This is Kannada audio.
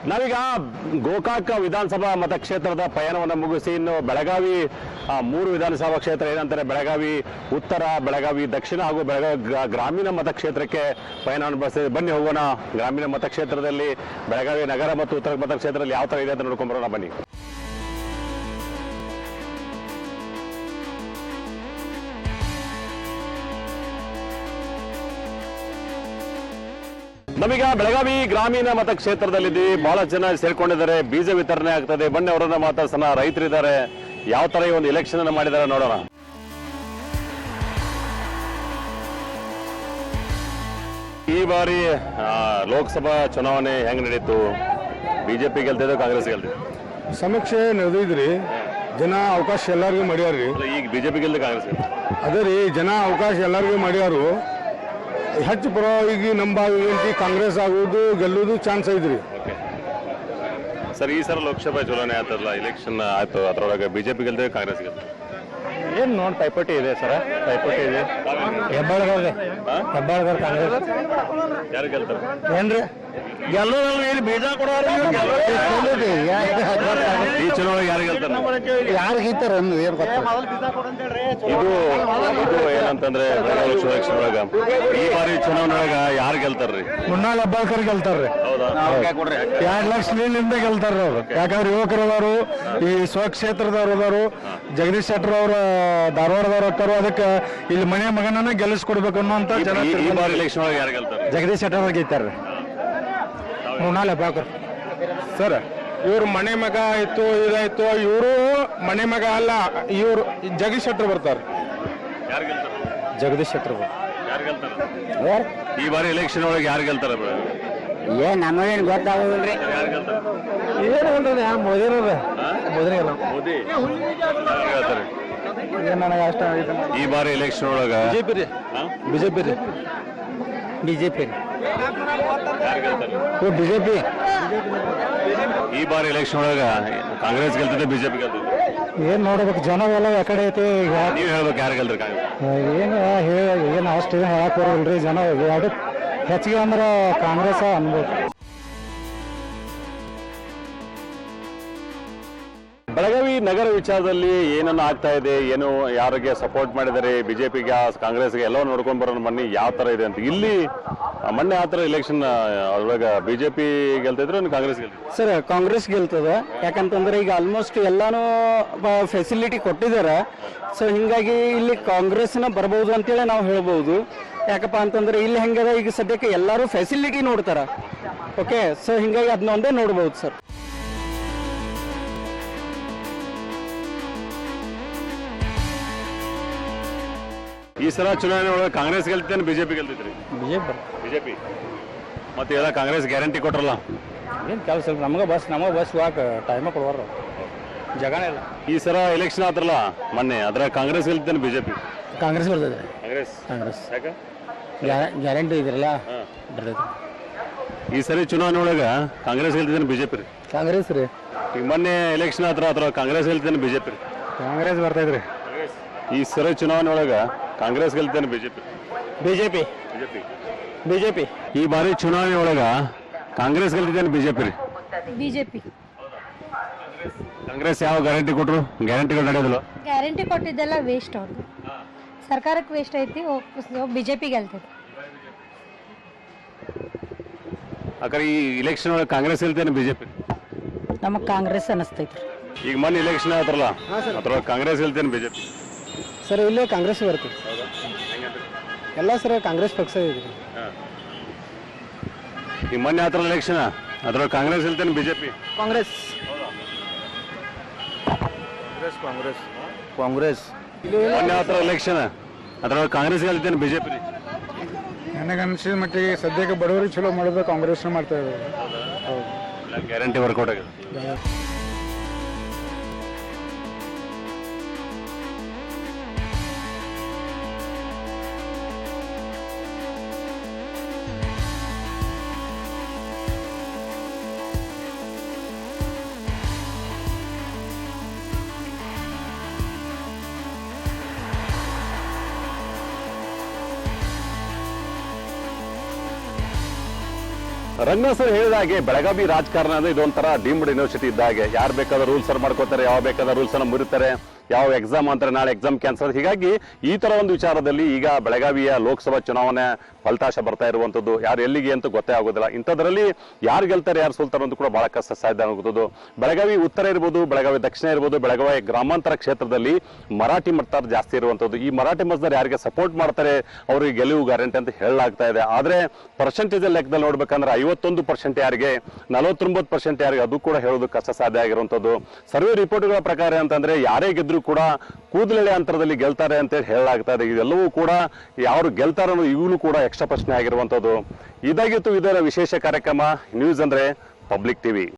ನಾವೀಗ ಗೋಕಾಕ ವಿಧಾನಸಭಾ ಮತಕ್ಷೇತ್ರದ ಪಯಣವನ್ನು ಮುಗಿಸಿ ಇನ್ನು ಬೆಳಗಾವಿ 3 ವಿಧಾನಸಭಾ ಕ್ಷೇತ್ರ ಏನಂತಾರೆ ಬೆಳಗಾವಿ ಉತ್ತರ, ಬೆಳಗಾವಿ ದಕ್ಷಿಣ ಹಾಗೂ ಬೆಳಗಾವಿ ಗ್ರಾಮೀಣ ಮತಕ್ಷೇತ್ರಕ್ಕೆ ಪಯಣವನ್ನು ಬೆಳೆಸಿದೆ. ಬನ್ನಿ ಹೋಗೋಣ. ಗ್ರಾಮೀಣ ಮತಕ್ಷೇತ್ರದಲ್ಲಿ ಬೆಳಗಾವಿ ನಗರ ಮತ್ತು ಉತ್ತರ ಮತಕ್ಷೇತ್ರದಲ್ಲಿ ಯಾವ ತರ ಇದೆ ಅಂತ ನೋಡ್ಕೊಂಡು ಬರೋಣ ಬನ್ನಿ. ನಮೀಗ ಬೆಳಗಾವಿ ಗ್ರಾಮೀಣ ಮತಕ್ಷೇತ್ರದಲ್ಲಿದ್ದೀವಿ. ಬಹಳ ಜನ ಸೇರ್ಕೊಂಡಿದ್ದಾರೆ. ಬೀಜ ವಿತರಣೆ ಆಗ್ತದೆ. ಬನ್ನಿ ಅವರನ್ನ ಮಾತಾಡ್ಸೋಣ. ರೈತರಿದ್ದಾರೆ, ಯಾವ ತರ ಈ ಒಂದು ಎಲೆಕ್ಷನ್ ಅನ್ನು ಮಾಡಿದ್ದಾರೆ ನೋಡೋಣ. ಈ ಬಾರಿ ಲೋಕಸಭಾ ಚುನಾವಣೆ ಹೆಂಗ್ ನಡೀತು? ಬಿಜೆಪಿ ಗೆಲ್ತಿದ್ದು, ಕಾಂಗ್ರೆಸ್ ಗೆಲ್ತಿದ್ದು? ಸಮೀಕ್ಷೆ ನಡೆದಿದ್ರಿ. ಜನ ಅವಕಾಶ ಎಲ್ಲರಿಗೂ ಮಾಡ್ಯಾರ್ರಿ. ಈಗ ಬಿಜೆಪಿ ಗೆಲ್ದು, ಕಾಂಗ್ರೆಸ್ ಅದೇ ರೀ, ಜನ ಅವಕಾಶ ಎಲ್ಲರಿಗೂ ಮಾಡ್ಯಾರು. ಹೆಚ್ಚು ಪರವಾಗಿ ನಂಬಿ ಕಾಂಗ್ರೆಸ್ ಆಗುವುದು ಗೆಲ್ಲುವುದು ಚಾನ್ಸ್ ಐತ್ರಿ. ಸರ್, ಈ ಸಲ ಲೋಕಸಭಾ ಚುನಾವಣೆ ಆಯ್ತಲ್ಲ, ಎಲೆಕ್ಷನ್ ಆಯ್ತು, ಅದರೊಳಗೆ ಬಿಜೆಪಿ ಗೆಲ್ತದೆ, ಕಾಂಗ್ರೆಸ್ ಗೆಲ್ತದೆ? ಏನ್ ನೋಡಿ ಪೈಪೋಟಿ ಇದೆ ಸರ್, ಪೈಪೋಟಿ ಇದೆ. ಹೆಬ್ಬಾಳ್ಗರ್ ಕಾಂಗ್ರೆಸ್ ಯಾರು ಗೆಲ್ತಾರೆ? ಏನ್ರಿ ಗೆಲ್ಲೋದಲ್ಲ, ಇಲ್ಲಿ ಬೀಜ ಕೊಡೋರು ಈ ಚುನಾವಣೆ ಯಾರು ಗೆಲ್ತಾರೆ? ಯಾರು ಗೆಲ್ತಾರ ಏನ್ ಗೊತ್ತ. ಇದು ಏನಂತಂದ್ರೆ ಬೆಳಗಾವಿ ಲೋಕಸಭಾ ಎಲೆಕ್ಷನ್ ಒಳಗ ಈ ಬಾರಿ ಚುನಾವಣೆ ಒಳಗ ಯಾರು ಗೆಲ್ತಾರ್ರಿ? ಮುನ್ನಾಳ್ ಹೆಬ್ಬಾಳ್ಕರ್ ಗೆಲ್ತಾರ್ರಿ. 2 ಲಕ್ಷದಿಂದ ಗೆಲ್ತಾರ್ರಿ ಅವ್ರು. ಯಾಕಂದ್ರೆ ಯುವಕರು ಅದಾರು, ಈ ಸ್ವಕ್ಷೇತ್ರದವ್ರು ಅದಾರು. ಜಗದೀಶ್ ಶೆಟ್ಟರ್ ಅವ್ರ ಧಾರವಾಡದವ್ರು ಅಕ್ಕಾರು. ಅದಕ್ಕೆ ಇಲ್ಲಿ ಮನೆ ಮಗನನ್ನ ಗೆಲ್ಲಿಸ್ಕೊಡ್ಬೇಕು ಅನ್ನೋಂತ ಜನ. ಈ ಬಾರಿ ಎಲೆಕ್ಷನ್ ಒಳಗೆ ಯಾರು ಗೆಲ್ತಾರೆ? ಜಗದೀಶ್ ಶೆಟ್ಟರ್ ಅವ್ರು ಗೆಲ್ತಾರ್ರಿ. ಮುನ್ನಾಳ್ ಹೆಬ್ಬಾಳ್ಕರ್ ಸರ್, ಇವ್ರ ಮನೆ ಮಗ ಆಯ್ತು, ಇದಾಯ್ತು. ಇವರು ಮನೆ ಮಗ ಅಲ್ಲ, ಇವ್ರು ಜಗದೀಶ್ ಶೆಟ್ಟರ್ ಬರ್ತಾರೆ. ಯಾರು ಗೆಲ್ತಾರೆ? ಜಗದೀಶ್ ಶೆಟ್ಟರ್ ಯಾರು ಗೆಲ್ತಾರೆ? ಈ ಬಾರಿ ಎಲೆಕ್ಷನ್ ಒಳಗೆ ಯಾರು ಗೆಲ್ತಾರೆ? ಏನ್ ನಮಗೇನು ಗೊತ್ತಾಗೋದಿಲ್ರಿ. ಯಾರು ಗೆಲ್ತಾರೆ? ಏನು ಮೋದಿನೇ ಮೋದಿ ಹೇಳ್ತಾರೆ. ನನಗೆ ಅಷ್ಟ ಈ ಬಾರಿ ಎಲೆಕ್ಷನ್ ಒಳಗ ಬಿಜೆಪಿ ರೀ. ಬಿಜೆಪಿ ರೀ. ಬಿಜೆಪಿ ರೀ. ಯಾರು ಗೆಲ್ತಾರೆ? ಬಿಜೆಪಿ. ಈ ಬಾರಿ ಎಲೆಕ್ಷನ್ ಒಳಗ ಕಾಂಗ್ರೆಸ್ ಗೆಲ್ತದೆ, ಬಿಜೆಪಿ ಗೆಲ್ತದೆ? ಏನ್ ನೋಡ್ಬೇಕು, ಜನ ಎಲ್ಲ ಯಾಕಡೆ ಐತಿ ಈಗ. ನೀವ್ ಹೇಳ್ಬೇಕು, ಯಾರು ಗೆಲ್ತಾರೆ? ಕಾಂಗ್ರೆಸ್ ಏನು ಅಷ್ಟು ಹೇಳಕ್ ಬರೋಲ್ರಿ. ಜನ ಎರಡು ಹೆಚ್ಚಿಗೆ ಅಂದ್ರೆ ಕಾಂಗ್ರೆಸ್ ಅನ್ಬೇಕು. ಬೆಳಗಾವಿ ನಗರ ವಿಚಾರದಲ್ಲಿ ಏನನ್ನು ಆಗ್ತಾ ಇದೆ, ಏನು ಯಾರಿಗೆ ಸಪೋರ್ಟ್ ಮಾಡಿದ್ದಾರೆ, ಬಿಜೆಪಿಗೆ ಕಾಂಗ್ರೆಸ್ಗೆ ಎಲ್ಲ ನೋಡ್ಕೊಂಡು ಬರೋಣ ಬನ್ನಿ ಯಾವ ತರ ಇದೆ ಅಂತ. ಇಲ್ಲಿ ಮೊನ್ನೆ ಆ ತರ ಎಲೆಕ್ಷನ್ ಅದ್ರೊಳಗ ಬಿಜೆಪಿ ಗೆಲ್ತಿದ್ರು, ಕಾಂಗ್ರೆಸ್ ಗೆಲ್ತಿದ್ರು? ಸರ್, ಕಾಂಗ್ರೆಸ್ ಗೆಲ್ತದ. ಯಾಕಂತಂದ್ರೆ ಈಗ ಆಲ್ಮೋಸ್ಟ್ ಎಲ್ಲಾನು ಫೆಸಿಲಿಟಿ ಕೊಟ್ಟಿದ್ದಾರೆ. ಸೊ ಹಿಂಗಾಗಿ ಇಲ್ಲಿ ಕಾಂಗ್ರೆಸ್ನ ಬರ್ಬೋದು ಅಂತೇಳಿ ನಾವು ಹೇಳ್ಬೋದು. ಯಾಕಪ್ಪ ಅಂತಂದ್ರೆ ಇಲ್ಲಿ ಹೆಂಗದ, ಈಗ ಸದ್ಯಕ್ಕೆ ಎಲ್ಲರೂ ಫೆಸಿಲಿಟಿ ನೋಡ್ತಾರ. ಓಕೆ, ಸೊ ಹಿಂಗಾಗಿ ಅದನ್ನ ಒಂದೇ ನೋಡ್ಬೋದು ಸರ್. ಈ ಸಲ ಚುನಾವಣೆ ಒಳಗೆ ಕಾಂಗ್ರೆಸ್ ಗೆಲ್ತೇನೆ, ಬಿಜೆಪಿ ಗೆಲ್ತಿದ್ರಿ? ಬಿಜೆಪಿ. ಮತ್ತೆ ಎಲ್ಲ ಕಾಂಗ್ರೆಸ್ ಗ್ಯಾರಂಟಿ ಕೊಟ್ರಲ್ಲ, ಏನು ಕೆಲಸ ನಮಗೆ ಬಸ್ ವಾಕ್ ಟೈಮ ಕೊಡುವಾರ ಜಗನೇ ಇಲ್ಲ. ಈ ಸಲ ಎಲೆಕ್ಷನ್ ಆತ್ರಲ್ಲ ಮೊನ್ನೆ, ಅದ್ರ ಕಾಂಗ್ರೆಸ್ ಗೆಲ್ತೇನೆ, ಬಿಜೆಪಿ? ಕಾಂಗ್ರೆಸ್ ಬರ್ತದೆ. ಕಾಂಗ್ರೆಸ್ ಯಾಕೆ? ಗ್ಯಾರಂಟಿ ಇದ್ರಲ್ಲ ಬರ್ತದೆ. ಈ ಸರಿ ಚುನಾವಣೆ ಒಳಗ ಕಾಂಗ್ರೆಸ್ ಗೆಲ್ತಿದ್ದೇನೆ, ಬಿಜೆಪಿ ರೀ? ಕಾಂಗ್ರೆಸ್ ರೀ. ಈಗ ಮೊನ್ನೆ ಎಲೆಕ್ಷನ್ ಆತ್ರ ಅದ್ರ ಕಾಂಗ್ರೆಸ್ ಗೆಲ್ತೇನೆ, ಬಿಜೆಪಿ? ಕಾಂಗ್ರೆಸ್ ಬರ್ತೈತ್ರಿ. ಈ ಸರಿ ಚುನಾವಣೆ ಒಳಗ ಕಾಂಗ್ರೆಸ್ ಗೆಲ್ತೇನೆ, ಬಿಜೆಪಿ? ಬಿಜೆಪಿ. ಬಿಜೆಪಿ. ಈ ಬಾರಿ ಚುನಾವಣೆ ಒಳಗ ಕಾಂಗ್ರೆಸ್ ಗೆಲ್ತಿದ್ದೇನೆ, ಬಿಜೆಪಿ ರೀ? ಬಿಜೆಪಿ. ಕಾಂಗ್ರೆಸ್ ಯಾವ ಗ್ಯಾರಂಟಿ ಕೊಟ್ರು? ಗ್ಯಾರಂಟಿಗಳು ನಡೆಯೋದಿಲ್ಲ. ಗ್ಯಾರಂಟಿ ಕೊಟ್ಟಿದ್ದೆಲ್ಲ ವೇಸ್ಟ್. ಅವ್ರದ್ದು ಸರ್ಕಾರಕ್ಕೆ ವೇಸ್ಟ್ ಐತಿ. ಬಿಜೆಪಿ ಗೆಲ್ತದೆ. ಯಾಕಂದ್ರೆ ಈ ಎಲೆಕ್ಷನ್ ಒಳಗೆ ಕಾಂಗ್ರೆಸ್ ಗೆಲ್ತೇನೆ, ಬಿಜೆಪಿ? ನಮಗೆ ಕಾಂಗ್ರೆಸ್ ಅನಿಸ್ತೈತ್ರಿ. ಈಗ ಮೊನ್ನೆ ಎಲೆಕ್ಷನ್ ಆತ್ರಲ್ಲ ಅದ್ರೊಳಗೆ ಕಾಂಗ್ರೆಸ್ ಗೆಲ್ತೇನೆ, ಬಿಜೆಪಿ? ಸರ್, ಇಲ್ಲೇ ಕಾಂಗ್ರೆಸ್ ಬರ್ತದೆ ಎಲ್ಲ. ಸರ್, ಕಾಂಗ್ರೆಸ್ ಪಕ್ಷ ಇದೆ. ಈಗ ಮೊನ್ನೆ ಆತ್ರಲ್ಲ ಎಲೆಕ್ಷನ್, ಅದ್ರೊಳಗೆ ಕಾಂಗ್ರೆಸ್ ಗೆಲ್ತೇನೆ, ಬಿಜೆಪಿ? ಕಾಂಗ್ರೆಸ್. ಕಾಂಗ್ರೆಸ್. ಮೊನ್ನೆ ಆತರ ಎಲೆಕ್ಷನ್, ಅದ್ರೊಳಗೆ ಕಾಂಗ್ರೆಸ್ ಗೆಲ್ತೇನೆ, ಬಿಜೆಪಿ? ನನಗನ್ಸಿದ ಮಟ್ಟಿಗೆ ಸದ್ಯಕ್ಕೆ ಬಡವರಿಗೆ ಚಲೋ ಮಾಡೋದು ಕಾಂಗ್ರೆಸ್ನ ಮಾಡ್ತಾ ಇದ್ದಾರೆ. ಗ್ಯಾರಂಟಿ ವರ್ಕೌಟ್ ಆಗಿದೆ. ರಂಗನಾಥ್ ಸರ್ ಹೇಳಿದ ಹಾಗೆ ಬೆಳಗಾವಿ ರಾಜಕಾರಣ ಅಂದ್ರೆ ಇದೊಂಥರ ಡೀಮ್ಡ್ ಯೂನಿವರ್ಸಿಟಿ ಇದ್ದ ಹಾಗೆ ಯಾರು ಬೇಕಾದ ರೂಲ್ಸ್ ಮಾಡ್ಕೋತಾರೆ, ಯಾವ ಬೇಕಾದ ರೂಲ್ಸ್ ಅನ್ನು ಮುರಿತಾರೆ, ಯಾವ ಎಕ್ಸಾಮ್ ಅಂತಾರೆ ನಾಳೆ ಎಕ್ಸಾಮ್ ಕ್ಯಾನ್ಸಲ್. ಹೀಗಾಗಿ ಈ ತರ ಒಂದು ವಿಚಾರದಲ್ಲಿ ಈಗ ಬೆಳಗಾವಿಯ ಲೋಕಸಭಾ ಚುನಾವಣೆ ಫಲಿತಾಂಶ ಬರ್ತಾ ಇರುವಂತದ್ದು ಯಾರು ಎಲ್ಲಿಗೆ ಅಂತ ಗೊತ್ತೇ ಆಗೋದಿಲ್ಲ. ಇಂಥದ್ರಲ್ಲಿ ಯಾರು ಗೆಲ್ತಾರೆ ಯಾರು ಸೋಲ್ತಾರೆ ಅಂತ ಕೂಡ ಬಹಳ ಕಷ್ಟ ಸಾಧ್ಯ ಆಗುತ್ತದೆ. ಬೆಳಗಾವಿ ಉತ್ತರ ಇರ್ಬೋದು, ಬೆಳಗಾವಿ ದಕ್ಷಿಣ ಇರ್ಬೋದು, ಬೆಳಗಾವಿ ಗ್ರಾಮಾಂತರ ಕ್ಷೇತ್ರದಲ್ಲಿ ಮರಾಠಿ ಮತದಾರ ಜಾಸ್ತಿ ಇರುವಂತದ್ದು. ಈ ಮರಾಠಿ ಮತದಾರ ಯಾರಿಗೆ ಸಪೋರ್ಟ್ ಮಾಡ್ತಾರೆ ಅವರಿಗೆ ಗೆಲುವು ಗ್ಯಾರಂಟಿ ಅಂತ ಹೇಳಲಾಗ್ತಾ ಇದೆ. ಆದ್ರೆ ಪರ್ಸೆಂಟೇಜ್ ಲೆಕ್ಕದಲ್ಲಿ ನೋಡ್ಬೇಕಂದ್ರೆ 51% ಯಾರಿಗೆ, 49% ಯಾರಿಗೆ, ಅದು ಕೂಡ ಹೇಳೋದು ಕಷ್ಟ ಸಾಧ್ಯ ಆಗಿರುವಂತದ್ದು. ಸರ್ವೆ ರಿಪೋರ್ಟ್ಗಳ ಪ್ರಕಾರ ಅಂತಂದ್ರೆ ಯಾರೇ ಗೆದ್ರು ಕೂಡ ಕೂದಲೆಳೆ ಅಂತರದಲ್ಲಿ ಗೆಲ್ತಾರೆ ಅಂತ ಹೇಳಲಾಗ್ತಾ ಇದೆ. ಇದೆಲ್ಲವೂ ಕೂಡ ಯಾರು ಗೆಲ್ತಾರೋ ಈಗಲೂ ಕೂಡ ಯಕ್ಷ ಪ್ರಶ್ನೆ ಆಗಿರುವಂತದ್ದು. ಇದಾಗಿತ್ತು ಇದರ ವಿಶೇಷ ಕಾರ್ಯಕ್ರಮ ನ್ಯೂಸ್ ಅಂದ್ರೆ ಪಬ್ಲಿಕ್ ಟಿವಿ.